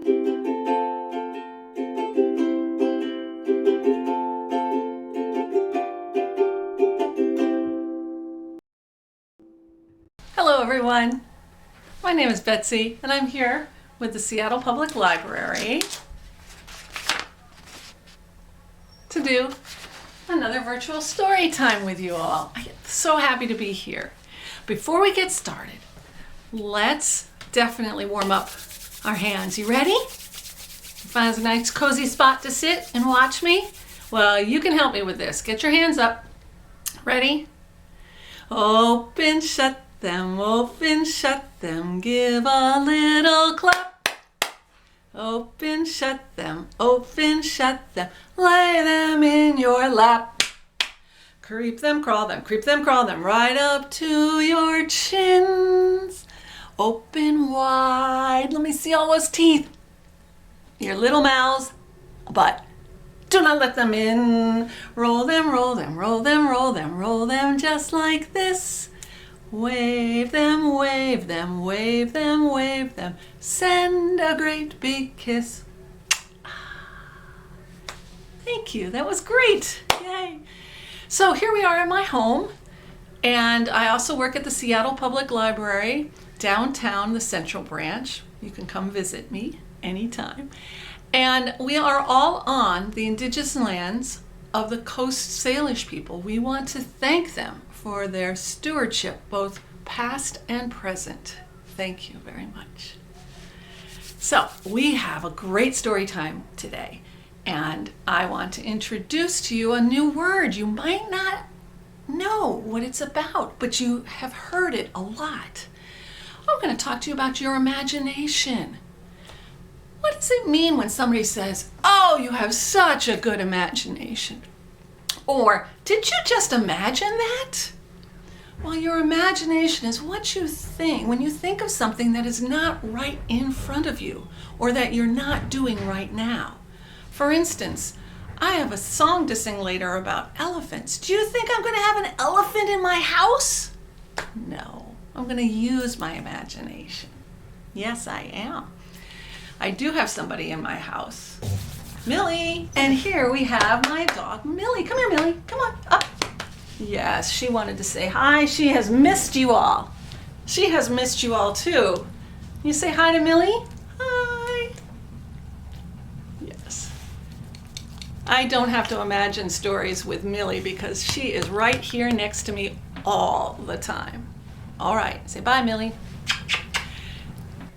Hello everyone, my name is Betsy and I'm here with the Seattle Public Library to do another virtual story time with you all. I'm so happy to be here. Before we get started, let's definitely warm up our hands. You ready? Find a nice cozy spot to sit and watch me? Well, you can help me with this. Get your hands up. Ready? Open, shut them, open, shut them, give a little clap. Open, shut them, lay them in your lap. Creep them, crawl them, right up to your chins. Open wide, let me see all those teeth. Your little mouths, but do not let them in. Roll them, roll them, roll them, roll them, roll them just like this. Wave them, wave them, wave them, wave them. Send a great big kiss. Thank you, that was great. Yay. So here we are in my home, and I also work at the Seattle Public Library, downtown, the Central Branch. You can come visit me anytime. And we are all on the indigenous lands of the Coast Salish people. We want to thank them for their stewardship, both past and present. Thank you very much. So we have a great story time today, and I want to introduce to you a new word. You might not know what it's about, but you have heard it a lot. I'm going to talk to you about your imagination. What does it mean when somebody says, "Oh, you have such a good imagination"? Or, "Did you just imagine that?" Well, your imagination is what you think when you think of something that is not right in front of you or that you're not doing right now. For instance, I have a song to sing later about elephants. Do you think I'm going to have an elephant in my house? No, I'm going to use my imagination. Yes, I am. I do have somebody in my house, Millie. And here we have my dog, Millie. Come here, Millie. Come on, up. Yes, she wanted to say hi. She has missed you all. She has missed you all too. You say hi to Millie? Hi. Yes. I don't have to imagine stories with Millie because she is right here next to me all the time. All right, say bye, Millie.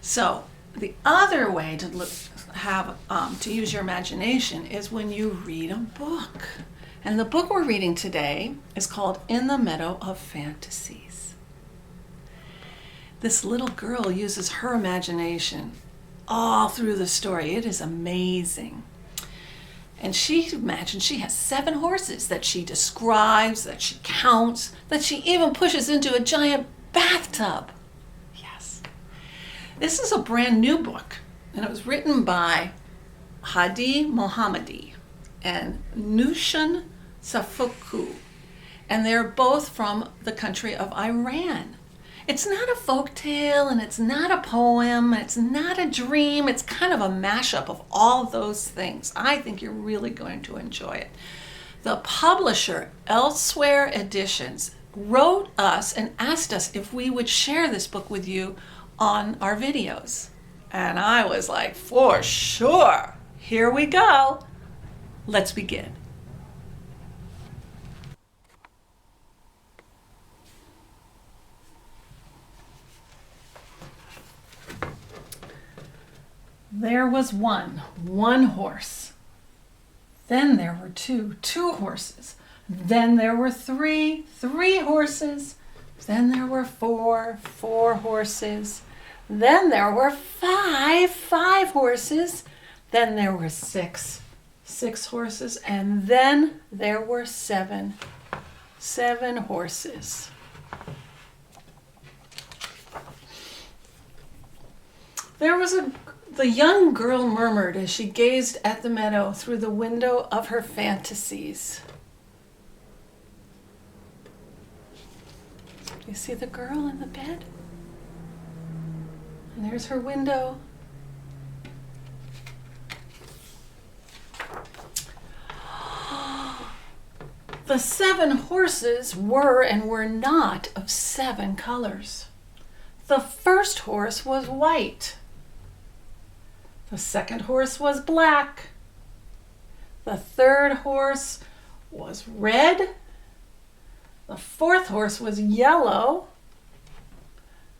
So the other way to to use your imagination is when you read a book. And the book we're reading today is called In the Meadow of Fantasies. This little girl uses her imagination all through the story. It is amazing. And she imagines she has 7 horses that she describes, that she counts, that she even pushes into a giant bathtub. Yes. This is a brand new book, and it was written by Hadi Mohammadi and Nushan Safoku, and they're both from the country of Iran. It's not a folk tale, and it's not a poem, and it's not a dream. It's kind of a mashup of all those things. I think you're really going to enjoy it. The publisher, Elsewhere Editions, wrote us and asked us if we would share this book with you on our videos. And I was like, for sure. Here we go. Let's begin. There was one horse. Then there were two horses. Then there were three horses. Then there were four horses. Then there were five horses. Then there were six horses. And then there were seven horses. The young girl murmured as she gazed at the meadow through the window of her fantasies. You see the girl in the bed? And there's her window. The 7 horses were and were not of 7 colors. The first horse was white. The second horse was black. The third horse was red. The fourth horse was yellow.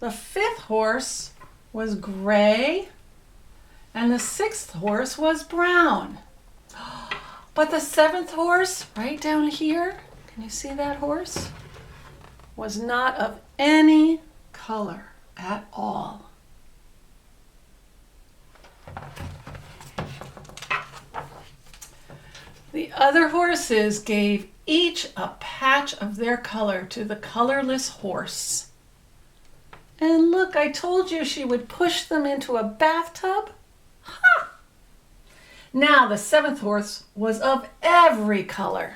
The fifth horse was gray. And the sixth horse was brown. But the seventh horse, right down here, can you see that horse? Was not of any color at all. The other horses gave each a patch of their color to the colorless horse. And look, I told you she would push them into a bathtub. Ha! Now the seventh horse was of every color.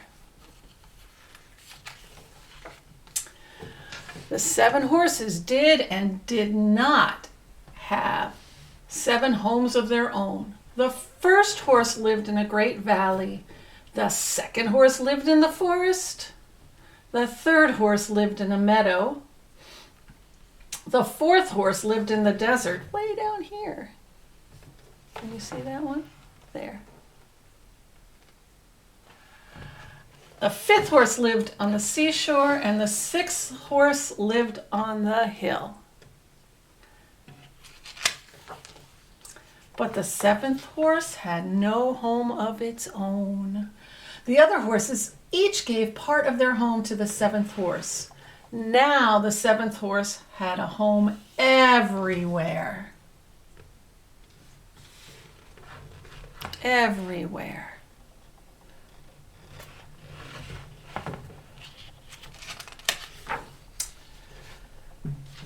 The 7 horses did and did not have 7 homes of their own. The first horse lived in a great valley. The second horse lived in the forest. The third horse lived in a meadow. The fourth horse lived in the desert, way down here. Can you see that one? There. The fifth horse lived on the seashore, and the sixth horse lived on the hill. But the seventh horse had no home of its own. The other horses each gave part of their home to the seventh horse. Now the seventh horse had a home everywhere. Everywhere.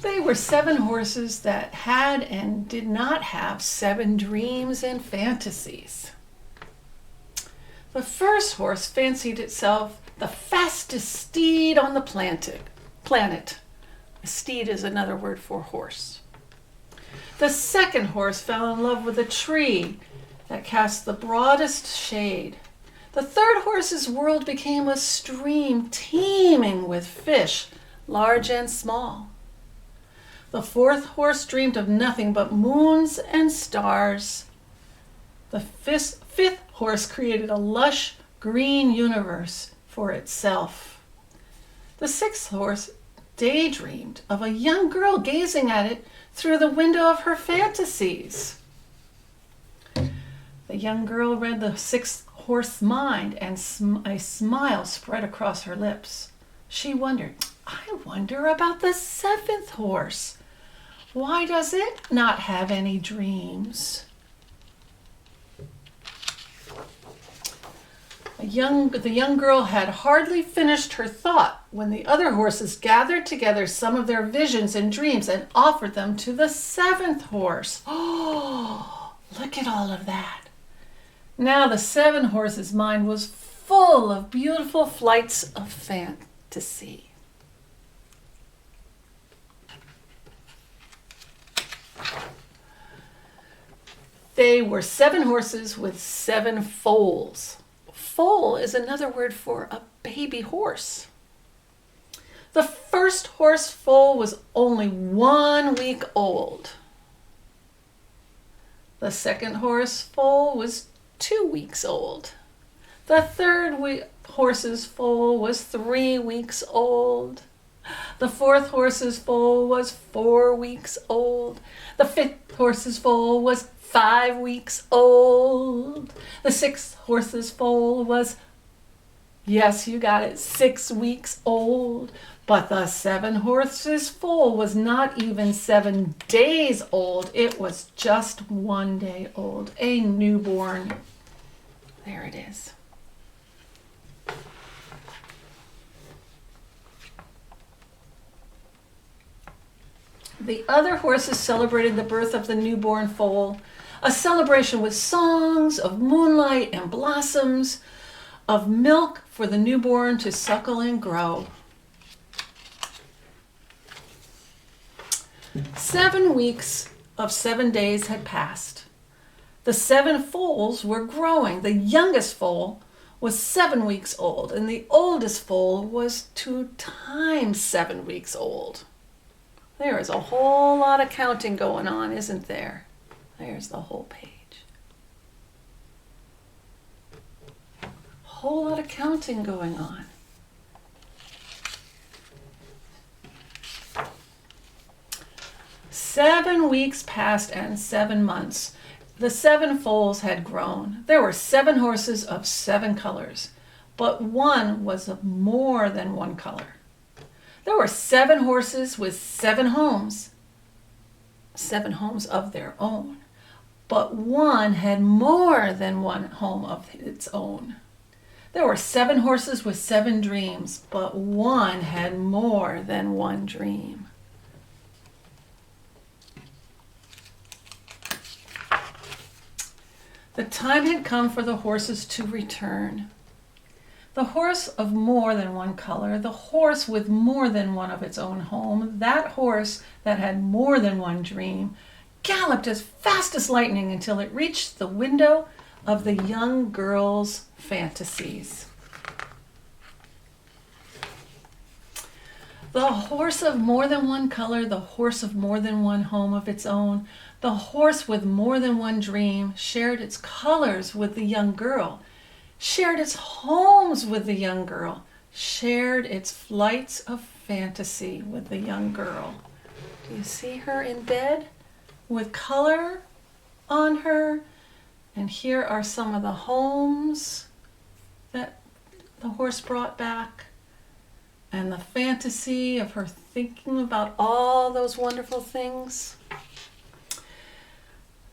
They were 7 horses that had and did not have 7 dreams and fantasies. The first horse fancied itself the fastest steed on the planet. A steed is another word for horse. The second horse fell in love with a tree that cast the broadest shade. The third horse's world became a stream teeming with fish, large and small. The fourth horse dreamed of nothing but moons and stars. The fifth horse created a lush green universe for itself. The sixth horse daydreamed of a young girl gazing at it through the window of her fantasies. The young girl read the sixth horse's mind, and a smile spread across her lips. She wondered, I wonder about the seventh horse. Why does it not have any dreams? The young girl had hardly finished her thought when the other horses gathered together some of their visions and dreams and offered them to the seventh horse. Oh, look at all of that. Now the 7 horses' mind was full of beautiful flights of fantasy. They were 7 horses with 7 foals. Foal is another word for a baby horse. The first horse foal was only 1 week old. The second horse foal was 2 weeks old. The third horse's foal was 3 weeks old. The fourth horse's foal was 4 weeks old. The fifth horse's foal was 5 weeks old. The sixth horse's foal was, yes, you got it, 6 weeks old. But the 7 horses' foal was not even 7 days old. It was just 1 day old, a newborn. There it is. The other horses celebrated the birth of the newborn foal, a celebration with songs of moonlight and blossoms, of milk for the newborn to suckle and grow. 7 weeks of 7 days had passed. The 7 foals were growing. The youngest foal was 7 weeks old, and the oldest foal was 2 times 7 weeks old. There is a whole lot of counting going on, isn't there? There's the whole page. Whole lot of counting going on. "7 weeks passed and 7 months. The 7 foals had grown. There were 7 horses of 7 colors, but one was of more than one color. There were 7 horses with 7 homes, 7 homes of their own, but one had more than one home of its own. There were 7 horses with 7 dreams, but one had more than one dream." The time had come for the horses to return. The horse of more than one color, the horse with more than one of its own home, that horse that had more than one dream, galloped as fast as lightning until it reached the window of the young girl's fantasies. The horse of more than one color, the horse of more than one home of its own, the horse with more than one dream shared its colors with the young girl, shared its homes with the young girl, shared its flights of fantasy with the young girl. Do you see her in bed with color on her? And here are some of the homes that the horse brought back, and the fantasy of her thinking about all those wonderful things.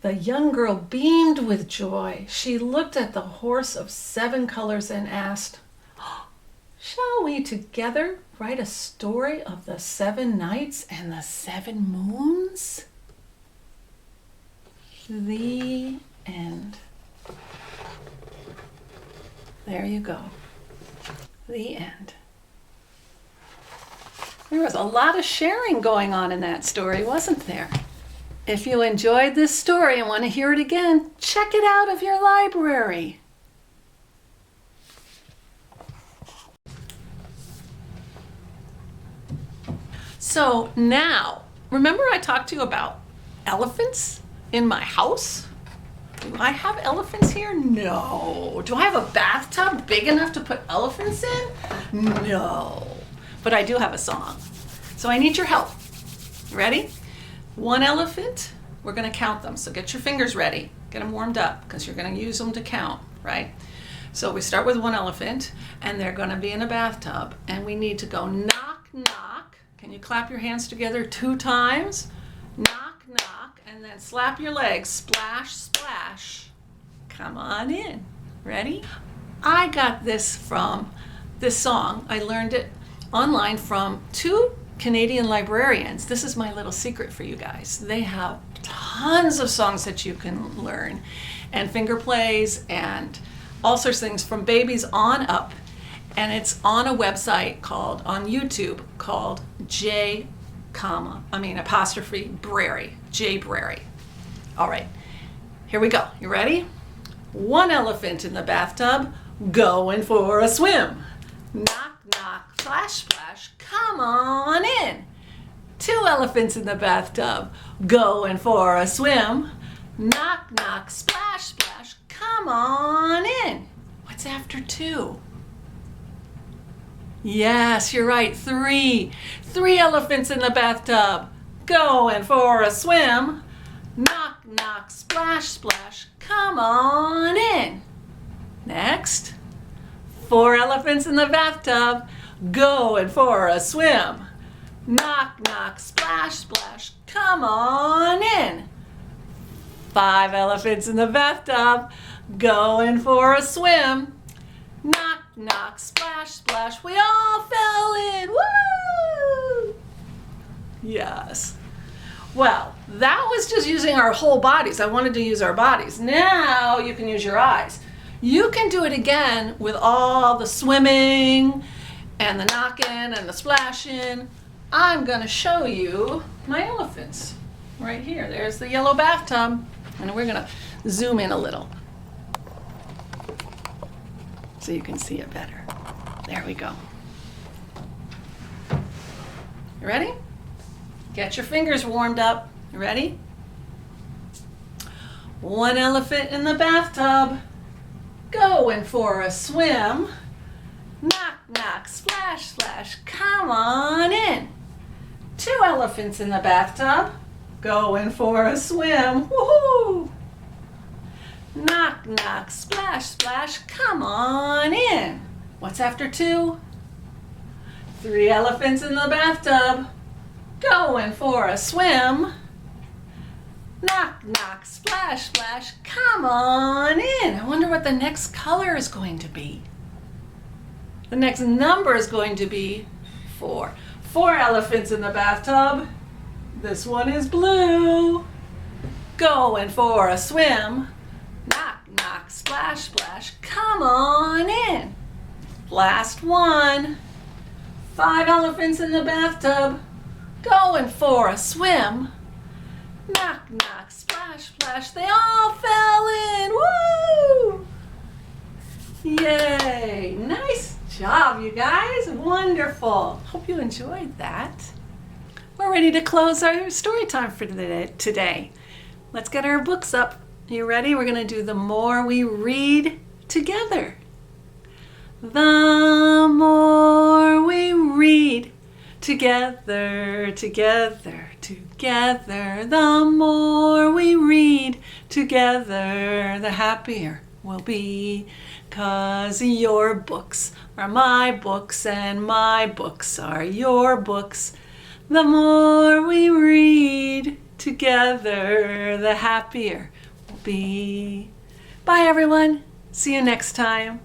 The young girl beamed with joy. She looked at the horse of 7 colors and asked, "Shall we together write a story of the 7 nights and the 7 moons?" The end. There you go. The end. There was a lot of sharing going on in that story, wasn't there? If you enjoyed this story and want to hear it again, check it out of your library. So now, remember I talked to you about elephants in my house? Do I have elephants here? No. Do I have a bathtub big enough to put elephants in? No. But I do have a song. So I need your help. Ready? 1 elephant, we're going to count them. So get your fingers ready. Get them warmed up because you're going to use them to count, right? So we start with 1 elephant, and they're going to be in a bathtub. And we need to go knock, knock. Can you clap your hands together 2 times? Knock, knock, and then slap your legs. Splash, splash. Come on in. Ready? I got this from this song. I learned it online from 2 Canadian librarians. This is my little secret for you guys. They have tons of songs that you can learn, and finger plays and all sorts of things from babies on up. And it's on a website on YouTube called Brary. J Brary. All right, here we go. You ready? 1 elephant in the bathtub, going for a swim. Knock, knock, splash, splash, come on in. 2 elephants in the bathtub, going for a swim. Knock, knock, splash, splash, come on in. What's after 2? Yes, you're right, 3. 3 elephants in the bathtub, going for a swim. Knock, knock, splash, splash, come on in. Next. 4 elephants in the bathtub, going for a swim. Knock, knock, splash, splash, come on in. 5 elephants in the bathtub, going for a swim. Knock, knock, splash, splash, we all fell in. Woo! Yes. Well, that was just using our whole bodies. I wanted to use our bodies. Now you can use your eyes. You can do it again with all the swimming and the knocking and the splashing. I'm going to show you my elephants right here. There's the yellow bathtub, and we're going to zoom in a little. so you can see it better. There we go. You ready? Get your fingers warmed up. You ready? One elephant in the bathtub, going for a swim. Knock, knock, splash, splash, come on in. Two elephants in the bathtub, going for a swim. Woohoo! Knock, knock, splash, splash, come on in. What's after two? Three elephants in the bathtub, going for a swim. Knock, knock, splash, splash, come on in. I wonder what the next color is going to be. The next number is going to be 4. 4 elephants in the bathtub. This one is blue. Going for a swim. Knock, knock, splash, splash, come on in. Last one. 5 elephants in the bathtub. Going for a swim. Knock, knock, splash, splash, they all fell in. Woo! Yay! Nice job, you guys. Wonderful. Hope you enjoyed that. We're ready to close our story time for today. Let's get our books up. You ready? We're going to do The More We Read together. The more we read together, together, together, the more we read together, the happier we'll be. 'Cause your books are my books and my books are your books. The more we read together, the happier we'll be. Bye everyone. See you next time.